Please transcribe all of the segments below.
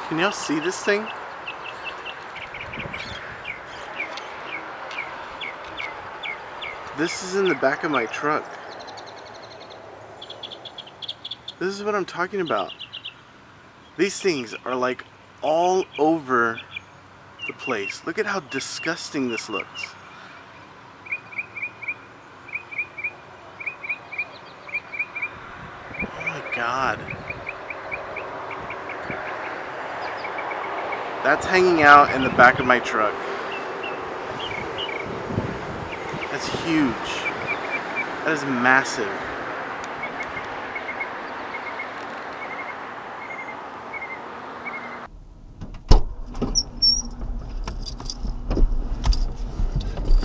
Can y'all see this thing? This is in the back of my truck. This is what I'm talking about. These things are like all over the place. Look at how disgusting this looks. Oh my God. That's hanging out in the back of my truck. That's huge. That is massive.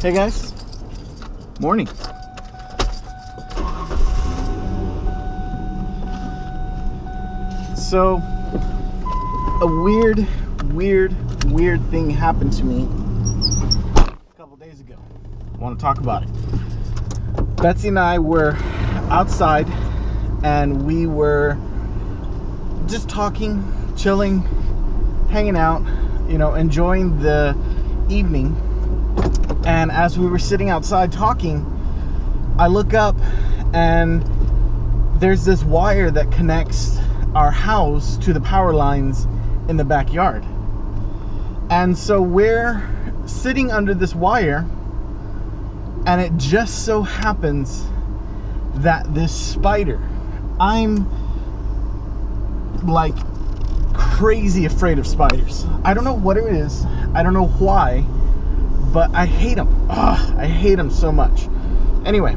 Hey guys, morning. So, a weird thing happened to me a couple days ago. I want to talk about it. Betsy and I were outside and we were just talking, chilling, hanging out, enjoying the evening. And as we were sitting outside talking, I look up and there's this wire that connects our house to the power lines in the backyard. And so we're sitting under this wire, and it just so happens that this spider, I'm like crazy afraid of spiders. I don't know what it is. I don't know why. But I hate them. I hate them so much. Anyway,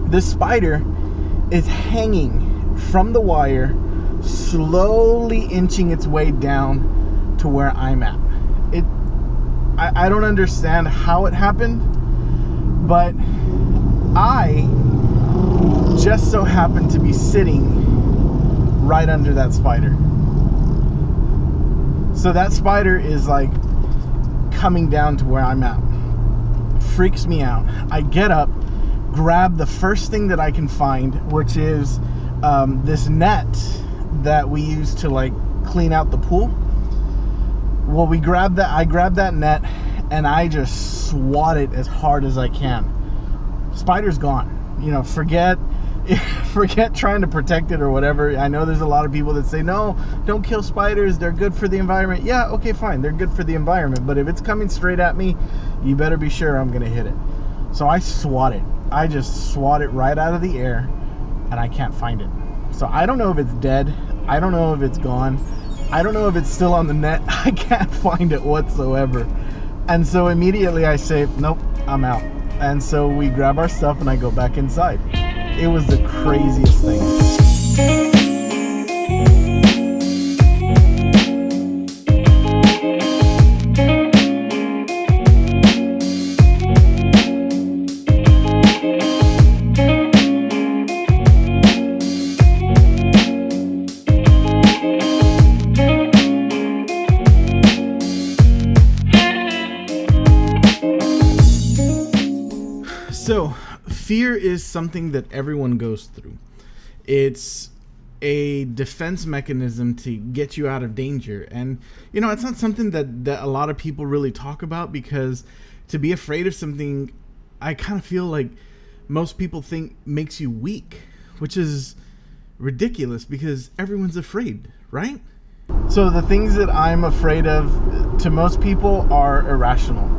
this spider is hanging from the wire, slowly inching its way down to where I'm at. I don't understand how it happened, but I just so happened to be sitting right under that spider. So that spider is like coming down to where I'm at. Freaks me out. I get up, grab the first thing that I can find, which is this net that we use to like clean out the pool. Well, I grab that net and I just swat it as hard as I can. Spider's gone. Forget trying to protect it or whatever. I know there's a lot of people that say, no, don't kill spiders, they're good for the environment. Yeah, okay, fine, they're good for the environment, but if it's coming straight at me, you better be sure I'm gonna hit it. So I swat it. I just swat it right out of the air, and I can't find it. So I don't know if it's dead. I don't know if it's gone. I don't know if it's still on the net. I can't find it whatsoever. And so immediately I say, nope, I'm out. And so we grab our stuff and I go back inside. It was the craziest thing. So, fear is something that everyone goes through. It's a defense mechanism to get you out of danger. And, it's not something that a lot of people really talk about, because to be afraid of something, I kind of feel like most people think makes you weak, which is ridiculous because everyone's afraid, right? So the things that I'm afraid of to most people are irrational.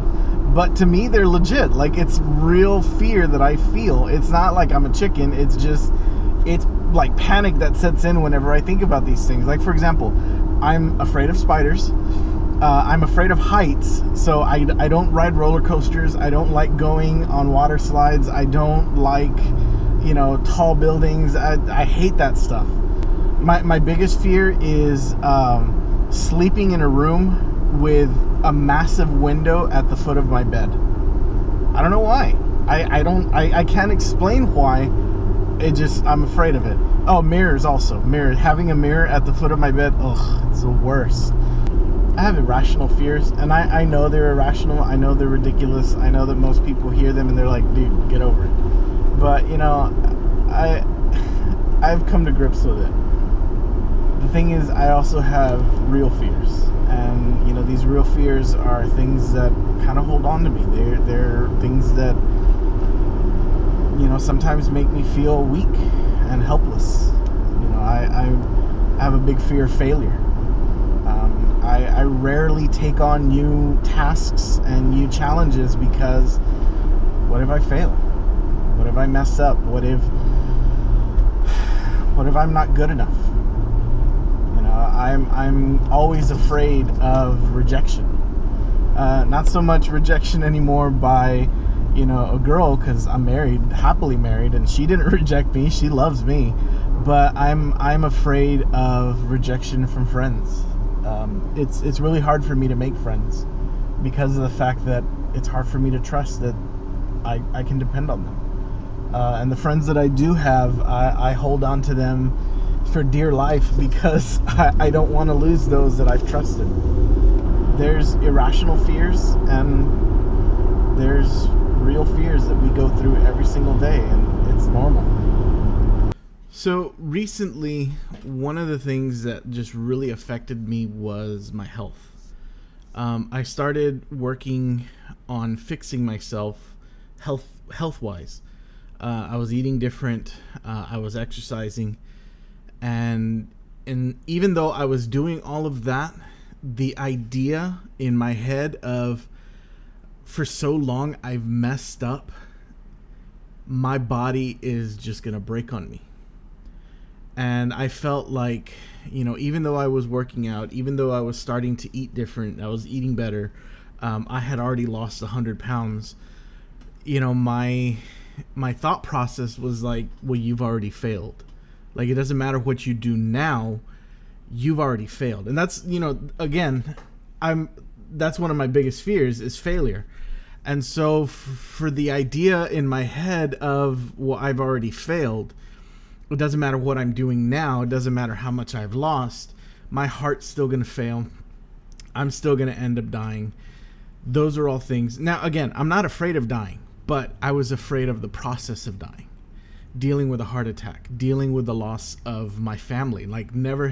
But to me, they're legit. Like, it's real fear that I feel. It's not like I'm a chicken. It's like panic that sets in whenever I think about these things. Like, for example, I'm afraid of spiders. I'm afraid of heights. So I don't ride roller coasters. I don't like going on water slides. I don't like, tall buildings. I hate that stuff. My biggest fear is sleeping in a room with a massive window at the foot of my bed. I don't know why. I can't explain why. I'm afraid of it. Oh, mirrors also. Having a mirror at the foot of my bed, it's the worst. I have irrational fears, and I know they're irrational. I know they're ridiculous. I know that most people hear them and they're like, dude, get over it. But, I've come to grips with it. the thing is, I also have real fears, and these real fears are things that kind of hold on to me. They're things that sometimes make me feel weak and helpless. I have a big fear of failure. I rarely take on new tasks and new challenges because what if I fail? What if I mess up? What if I'm not good enough? I'm always afraid of rejection. Not so much rejection anymore by a girl, because I'm married, happily married, and she didn't reject me. She loves me. But I'm afraid of rejection from friends. It's really hard for me to make friends because of the fact that it's hard for me to trust that I can depend on them. And the friends that I do have, I hold on to them for dear life because I don't want to lose those that I've trusted. There's irrational fears and there's real fears that we go through every single day, and it's normal. So recently, one of the things that just really affected me was my health. I started working on fixing myself health-wise. I was eating different. I was exercising. And even though I was doing all of that, the idea in my head of, for so long I've messed up, my body is just going to break on me. And I felt like, even though I was working out, even though I was starting to eat different, I was eating better, I had already lost 100 pounds. My thought process was like, well, you've already failed. Like, it doesn't matter what you do now, you've already failed. And that's, again, that's one of my biggest fears is failure. And so for the idea in my head of, well, I've already failed, it doesn't matter what I'm doing now, it doesn't matter how much I've lost, my heart's still going to fail. I'm still going to end up dying. Those are all things. Now, again, I'm not afraid of dying, but I was afraid of the process of dying. Dealing with a heart attack, dealing with the loss of my family, like never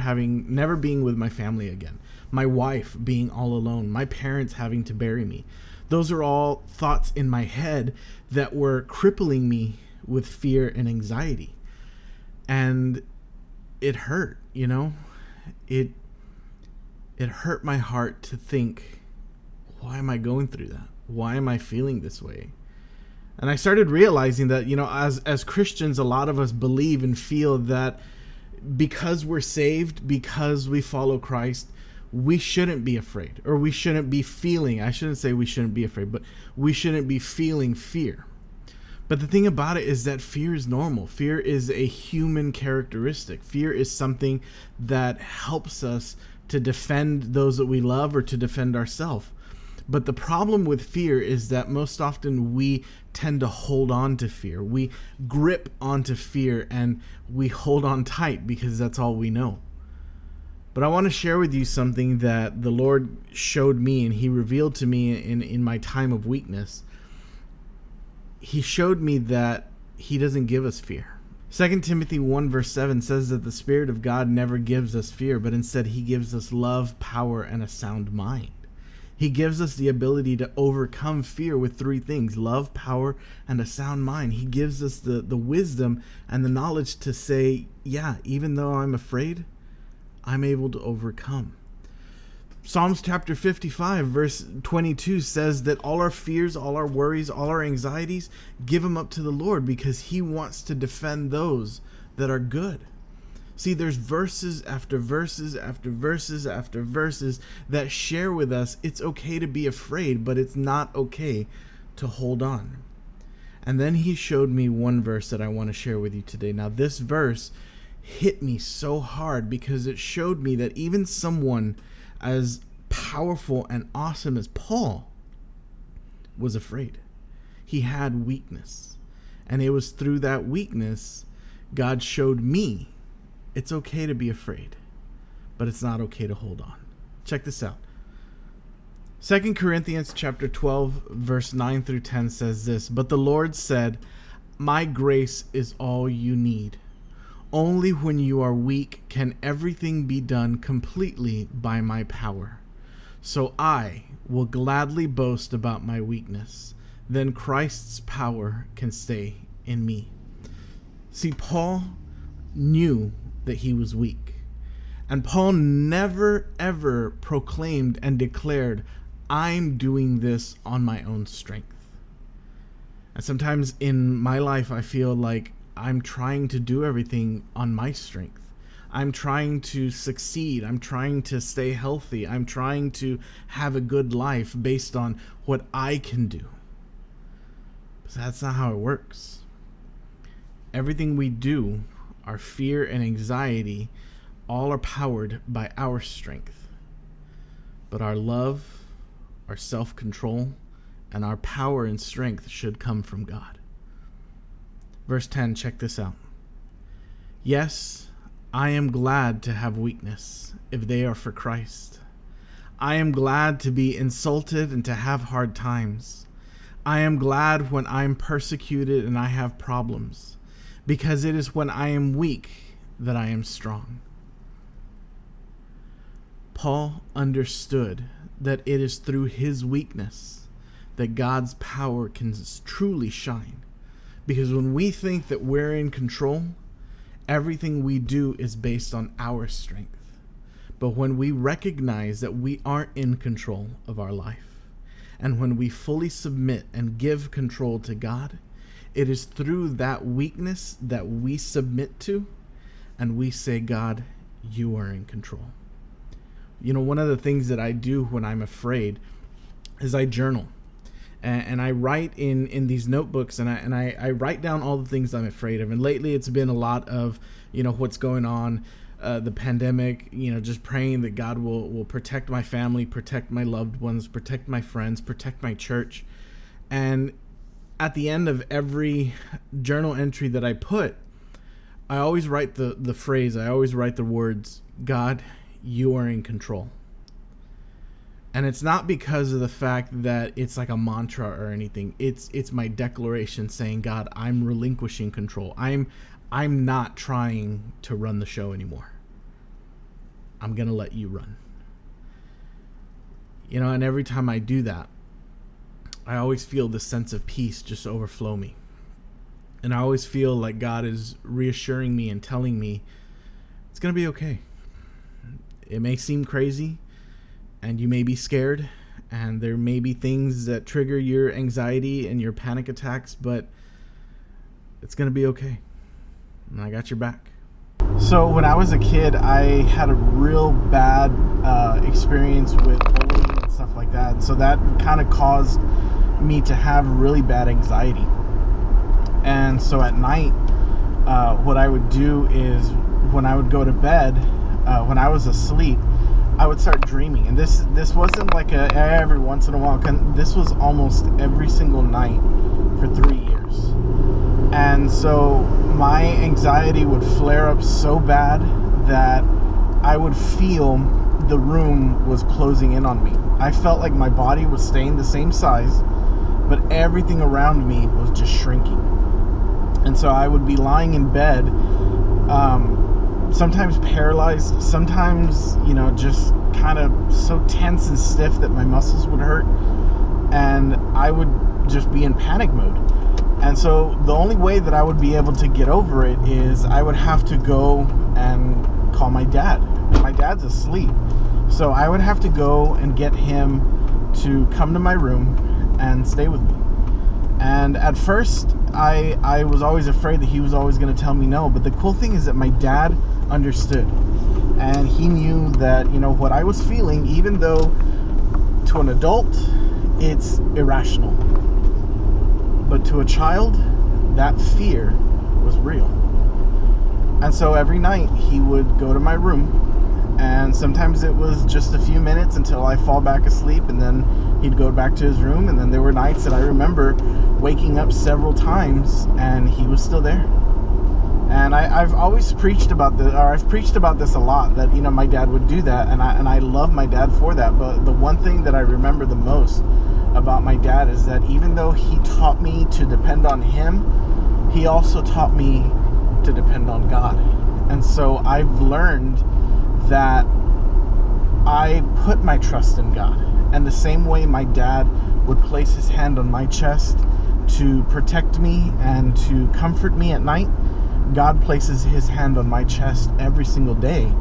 being with my family again, my wife being all alone, my parents having to bury me. Those are all thoughts in my head that were crippling me with fear and anxiety. And it hurt, it hurt my heart to think, why am I going through that? Why am I feeling this way? And I started realizing that, as Christians, a lot of us believe and feel that because we're saved, because we follow Christ, we shouldn't be afraid, or we shouldn't be feeling, I shouldn't say we shouldn't be afraid, but we shouldn't be feeling fear. But the thing about it is that fear is normal. Fear is a human characteristic. Fear is something that helps us to defend those that we love or to defend ourselves. But the problem with fear is that most often we tend to hold on to fear. We grip onto fear and we hold on tight because that's all we know. But I want to share with you something that the Lord showed me and He revealed to me in my time of weakness. He showed me that He doesn't give us fear. 2 Timothy 1 verse 7 says that the Spirit of God never gives us fear, but instead He gives us love, power, and a sound mind. He gives us the ability to overcome fear with three things: love, power, and a sound mind. He gives us the wisdom and the knowledge to say, yeah, even though I'm afraid, I'm able to overcome. Psalms chapter 55 verse 22 says that all our fears, all our worries, all our anxieties, give them up to the Lord because He wants to defend those that are good. See, there's verses after verses after verses after verses that share with us it's okay to be afraid, but it's not okay to hold on. And then He showed me one verse that I want to share with you today. Now, this verse hit me so hard because it showed me that even someone as powerful and awesome as Paul was afraid. He had weakness. And it was through that weakness God showed me it's okay to be afraid, but it's not okay to hold on. Check this out. 2 Corinthians chapter 12 verse 9 through 10 says this: "But the Lord said, my grace is all you need. Only when you are weak can everything be done completely by my power. So I will gladly boast about my weakness. Then Christ's power can stay in me. See, Paul knew that he was weak. And Paul never, ever proclaimed and declared, I'm doing this on my own strength. And sometimes in my life, I feel like I'm trying to do everything on my strength. I'm trying to succeed. I'm trying to stay healthy. I'm trying to have a good life based on what I can do. But that's not how it works. Everything we do, our fear and anxiety, all are powered by our strength. But our love, our self-control, and our power and strength should come from God. Verse 10, check this out. Yes, I am glad to have weakness, if they are for Christ. I am glad to be insulted and to have hard times. I am glad when I'm persecuted and I have problems, because it is when I am weak that I am strong. Paul understood that it is through his weakness that God's power can truly shine. Because when we think that we're in control, everything we do is based on our strength. But when we recognize that we aren't in control of our life, and when we fully submit and give control to God, it is through that weakness that we submit to, and we say, God, you are in control. You know, one of the things that I do when I'm afraid is I journal. And I write in these notebooks, and I write down all the things I'm afraid of. And lately it's been a lot of, what's going on, the pandemic, just praying that God will protect my family, protect my loved ones, protect my friends, protect my church. And at the end of every journal entry that I put, I always write the phrase, I always write the words, God, you are in control. And it's not because of the fact that it's like a mantra or anything. It's my declaration saying, God, I'm relinquishing control. I'm not trying to run the show anymore. I'm going to let you run. And every time I do that, I always feel this sense of peace just overflow me. And I always feel like God is reassuring me and telling me it's going to be okay. It may seem crazy, and you may be scared, and there may be things that trigger your anxiety and your panic attacks, but it's going to be okay. And I got your back. So when I was a kid, I had a real bad experience with bullying and stuff like that. So that kind of caused me to have really bad anxiety. And so at night, what I would do is when I would go to bed, when I was asleep, I would start dreaming. And this wasn't like every once in a while. This was almost every single night for 3 years. And so my anxiety would flare up so bad that I would feel the room was closing in on me. I felt like my body was staying the same size, but everything around me was just shrinking. And so I would be lying in bed, sometimes paralyzed, sometimes, just kind of so tense and stiff that my muscles would hurt, and I would just be in panic mode. And so the only way that I would be able to get over it is I would have to go and call my dad. And my dad's asleep. So I would have to go and get him to come to my room and stay with me. And at first, I was always afraid that he was always going to tell me no. But the cool thing is that my dad understood. And he knew that, what I was feeling, even though to an adult, it's irrational. But to a child, that fear was real. And so every night he would go to my room, and sometimes it was just a few minutes until I fall back asleep, and then he'd go back to his room. And then there were nights that I remember waking up several times and he was still there. And I've always preached about this, or I've preached about this a lot, that my dad would do that, and I love my dad for that. But the one thing that I remember the most about my dad is that even though he taught me to depend on him, he also taught me to depend on God. And so I've learned that I put my trust in God. And the same way my dad would place his hand on my chest to protect me and to comfort me at night, God places his hand on my chest every single day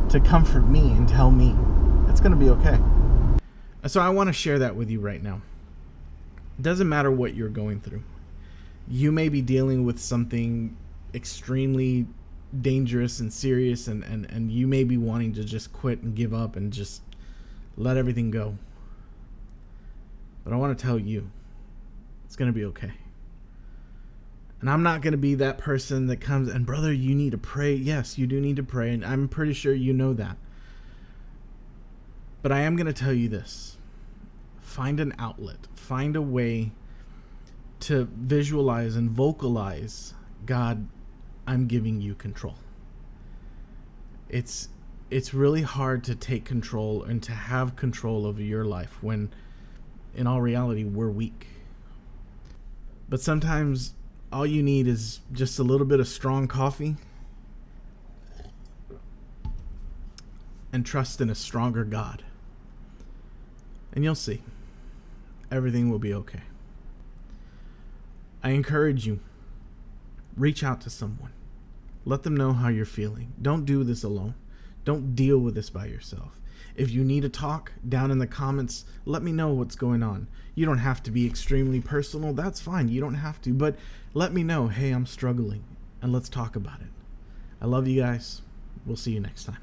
to comfort me and tell me it's going to be okay. So I want to share that with you right now. It doesn't matter what you're going through. You may be dealing with something extremely dangerous and serious, and you may be wanting to just quit and give up and just let everything go. But I want to tell you, it's going to be okay. And I'm not going to be that person that comes and, brother, you need to pray. Yes, you do need to pray, and I'm pretty sure you know that. But I am going to tell you this. Find an outlet. Find a way to visualize and vocalize, God, I'm giving you control. It's really hard to take control and to have control over your life when, in all reality, we're weak. But sometimes all you need is just a little bit of strong coffee and trust in a stronger God. And you'll see. Everything will be okay. I encourage you, reach out to someone. Let them know how you're feeling. Don't do this alone. Don't deal with this by yourself. If you need to talk, down in the comments, let me know what's going on. You don't have to be extremely personal. That's fine. You don't have to. But let me know, hey, I'm struggling. And let's talk about it. I love you guys. We'll see you next time.